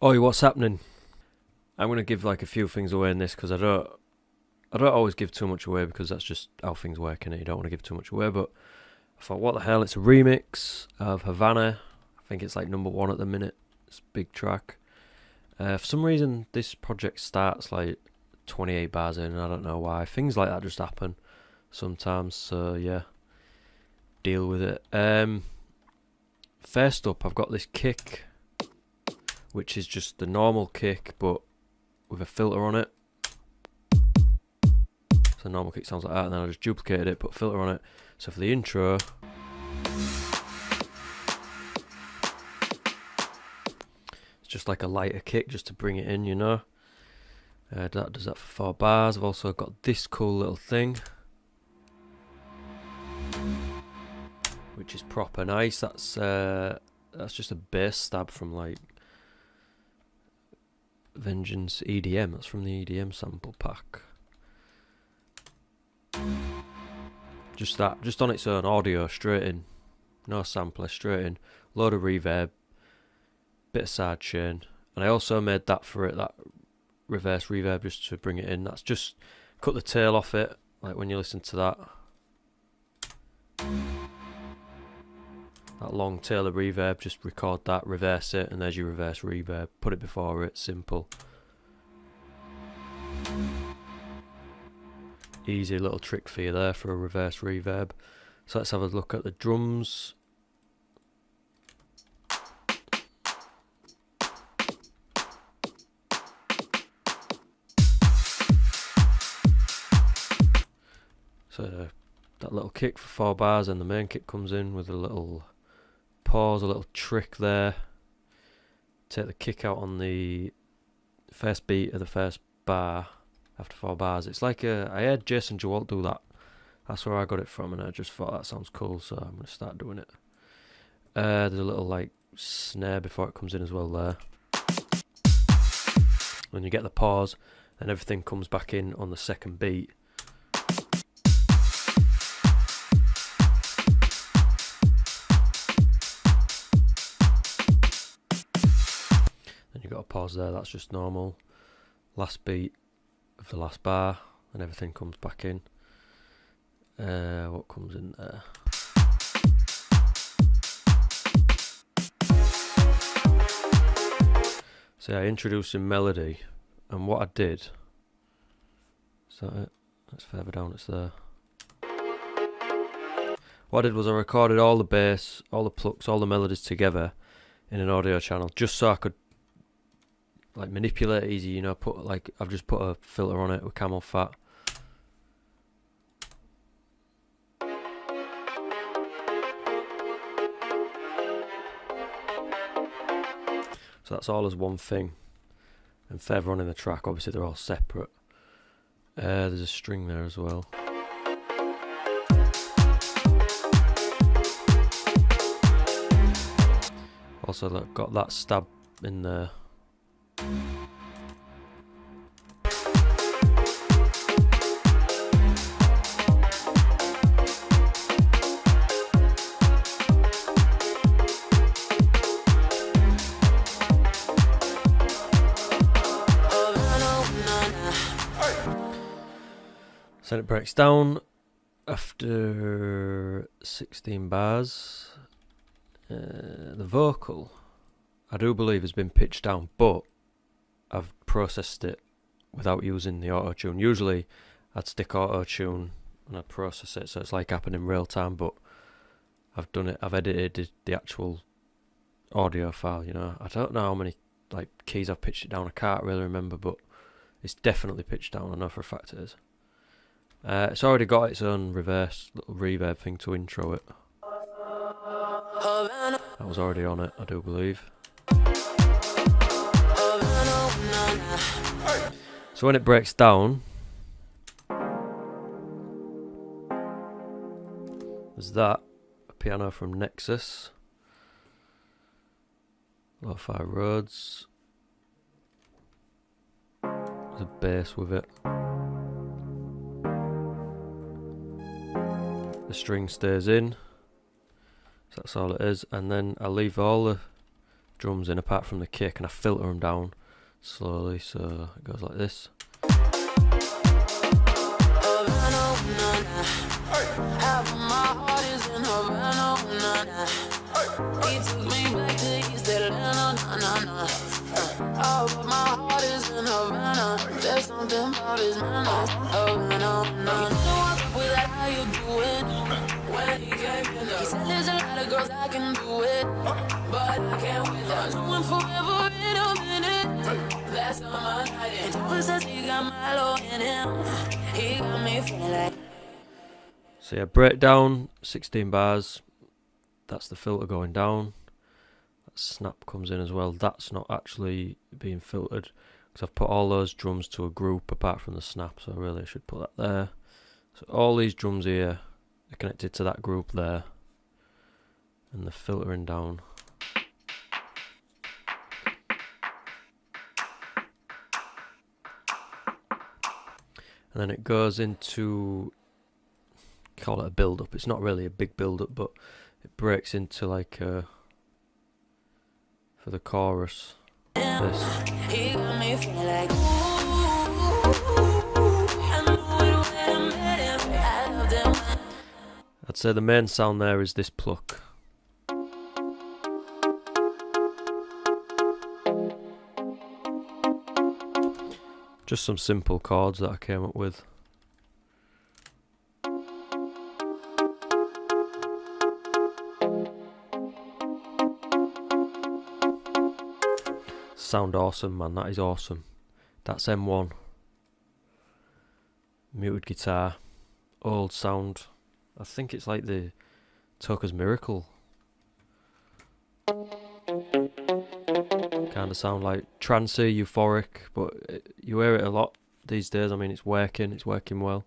Oi, what's happening? I'm gonna give like a few things away in this because I don't always give too much away because that's just how things work, and you don't want to give too much away. But I thought, what the hell? It's a remix of Havana. I think it's like number one at the minute. It's a big track. For some reason, this project starts like 28 bars in, and I don't know why. Things like that just happen sometimes. So yeah, deal with it. First up, I've got this kick, which is just the normal kick, but with a filter on it. So normal kick sounds like that, and then I just duplicated it, put a filter on it. So for the intro, it's just like a lighter kick just to bring it in, you know. That does that for 4 bars. I've also got this cool little thing, which is proper nice. That's just a bass stab from like Vengeance EDM. That's from the EDM sample pack. Just that, just on its own, audio straight in, no sampler, straight in, load of reverb, bit of side chain, and I also made that for it, that reverse reverb, just to bring it in. That's just cut the tail off it, like when you listen to that long tail of reverb, just record that, reverse it, and there's your reverse reverb. Put it before it, simple. Easy little trick for you there for a reverse reverb. So let's have a look at the drums. So that little kick for 4 bars, and the main kick comes in with a little pause, a little trick there. Take the kick out on the first beat of the first bar after 4 bars. It's like I heard Jason Jewalt do that. That's where I got it from, and I just thought that sounds cool, so I'm going to start doing it. There's a little like snare before it comes in as well there. When you get the pause, and everything comes back in on the second beat. Then you've got a pause there, that's just normal. Last beat of the last bar, and everything comes back in. What comes in there? So yeah, introducing melody, and what I did, is that it? That's further down, it's there. What I did was I recorded all the bass, all the plucks, all the melodies together in an audio channel, just so I could like manipulate it easy, you know. I've just put a filter on it with camel fat. So that's all as one thing. And further on in the track, obviously they're all separate. There's a string there as well. Also got that stab in there. So it breaks down after 16 bars. The vocal, I do believe, has been pitched down, but I've processed it without using the auto-tune. Usually I'd stick auto-tune and I'd process it so it's like happening in real time, but I've edited the actual audio file, you know. I don't know how many like keys I've pitched it down, I can't really remember, but it's definitely pitched down, I know for a fact it is. It's already got its own reverse little reverb thing to intro it. That was already on it, I do believe. So when it breaks down, there's that, a piano from Nexus, Lo-Fi Rhodes, there's a bass with it. The string stays in, so that's all it is, and then I leave all the drums in apart from the kick, and I filter them down slowly, so it goes like this. He took me back to East Atlanta, oh, but my heart is in Havana. There's something about his manners, Havana. You know what's up with that, how you doing? When he came in, he said there's a lot of girls that can do it, but I can't with her. Doing forever in a minute. That's on my night. And Topher says he got Milo in him. He got me feeling like. So yeah, breakdown, 16 bars. That's the filter going down. That snap comes in as well. That's not actually being filtered because I've put all those drums to a group apart from the snap, so really I should put that there. So all these drums here are connected to that group there, and the filtering down. And then it goes into, call it a build up. It's not really a big build up, but it breaks into like for the chorus. This. I'd say the main sound there is this pluck. Just some simple chords that I came up with. Sound awesome, man. That is awesome. That's M1. Muted guitar. Old sound. I think it's like the Toker's Miracle. Kind of sound like trancey, euphoric, but you hear it a lot these days. I mean, it's working well.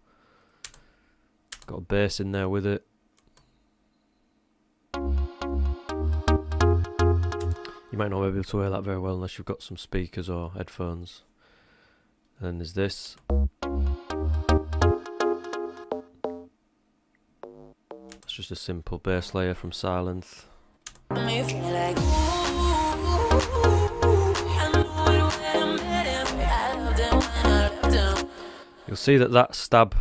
Got a bass in there with it. You might not be able to hear that very well unless you've got some speakers or headphones. And then there's this. It's just a simple bass layer from Silence. You'll see that stab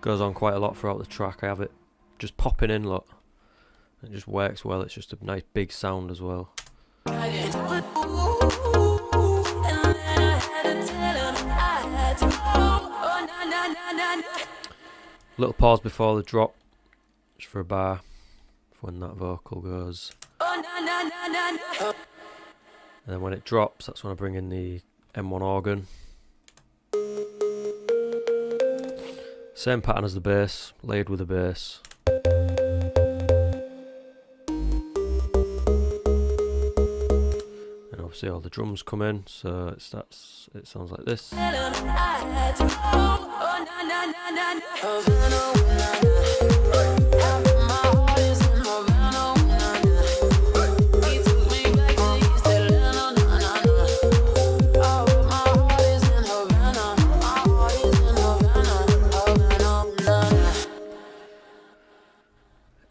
goes on quite a lot throughout the track. I have it just popping in, look. It just works well. It's just a nice big sound as well. Little pause before the drop, just for a bar, for when that vocal goes. And then when it drops, that's when I bring in the M1 organ. Same pattern as the bass, layered with the bass. And obviously all the drums come in, so it sounds like this.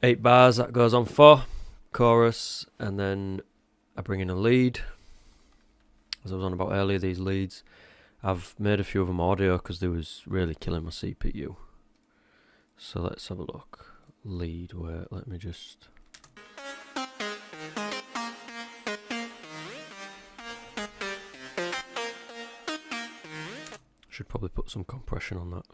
8 bars, that goes on 4, chorus, and then I bring in a lead. As I was on about earlier, these leads, I've made a few of them audio because they was really killing my CPU. So let's have a look. Lead, wait, let me just... Should probably put some compression on that.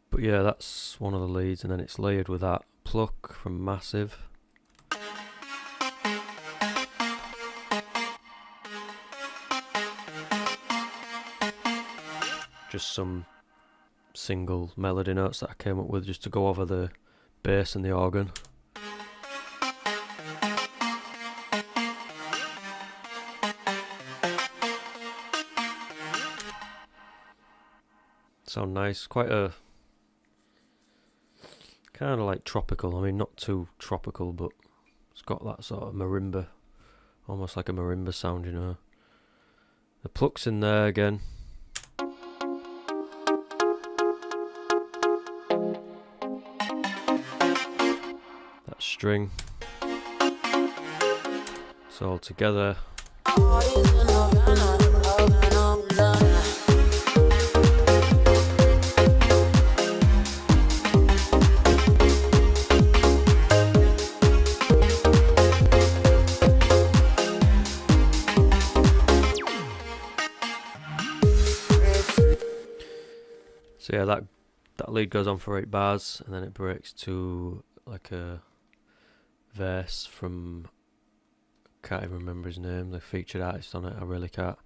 But yeah, that's one of the leads, and then it's layered with that pluck from Massive. Just some single melody notes that I came up with just to go over the bass and the organ. Sound nice, quite a kind of like tropical. I mean, not too tropical, but it's got that sort of marimba, almost like a marimba sound, you know. The pluck's in there again. That string. So all together. My heart is in Havana, Havana, na, na. So yeah, that lead goes on for 8 bars, and then it breaks to like a verse from, can't even remember his name, the featured artist on it, I really can't.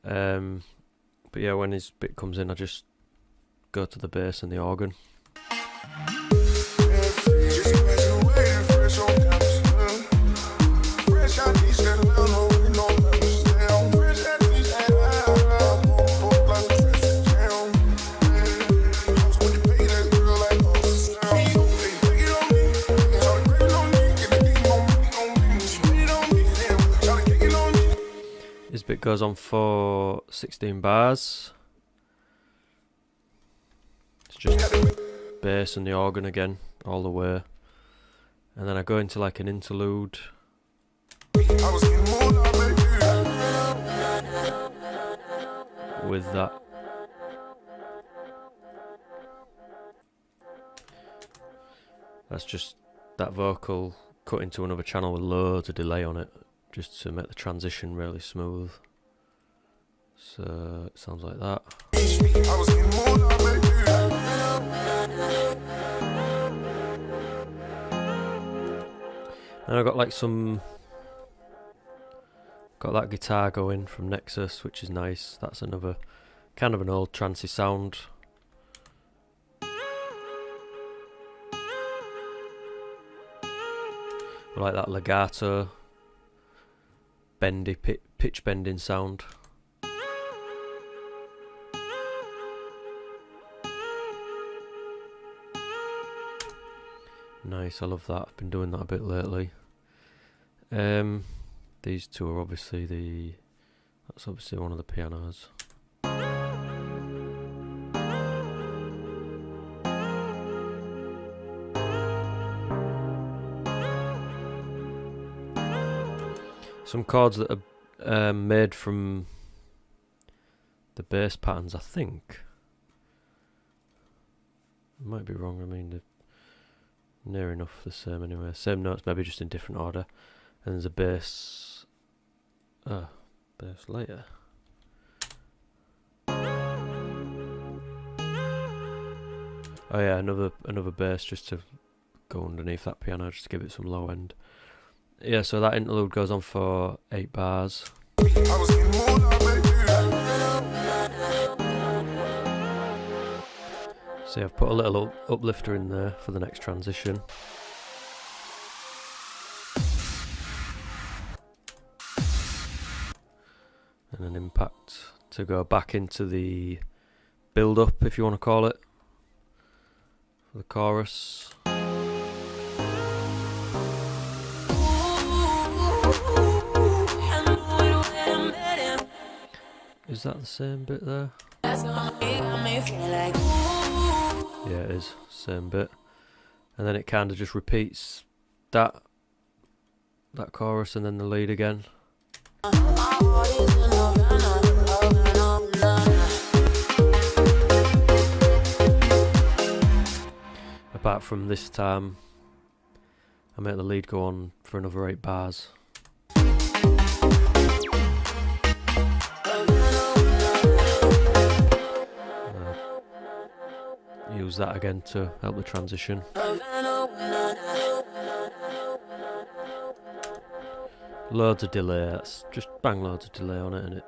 But yeah, when his bit comes in, I just go to the bass and the organ. His bit goes on for 16 bars. It's just bass and the organ again, all the way. And then I go into like an interlude. With that. That's just that vocal cut into another channel with loads of delay on it, just to make the transition really smooth. So it sounds like that. And I've got like got that guitar going from Nexus, which is nice. That's another kind of an old trancey sound. I like that legato, bendy pitch bending sound. Nice, I love that. I've been doing that a bit lately. These two are obviously that's obviously one of the pianos. Some chords that are made from the bass patterns, I think. I might be wrong, I mean they're near enough the same anyway. Same notes, maybe just in different order. And there's a bass later. Oh yeah, another bass just to go underneath that piano, just to give it some low end. Yeah, so that interlude goes on for 8 bars. See, I've put a little uplifter in there for the next transition. And an impact to go back into the build-up, if you want to call it, for the chorus. Is that the same bit there? Yeah, it is. Same bit. And then it kind of just repeats that chorus and then the lead again. Apart from this time, I make the lead go on for another 8 bars. Use that again to help the transition. Loads of delay, that's just bang loads of delay on it, and it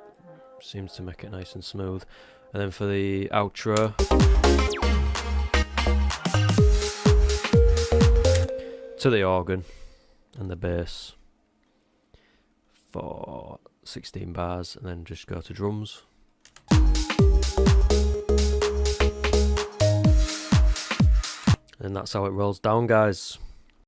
seems to make it nice and smooth. And then for the outro, to the organ and the bass for 16 bars, and then just go to drums. And that's how it rolls down, guys.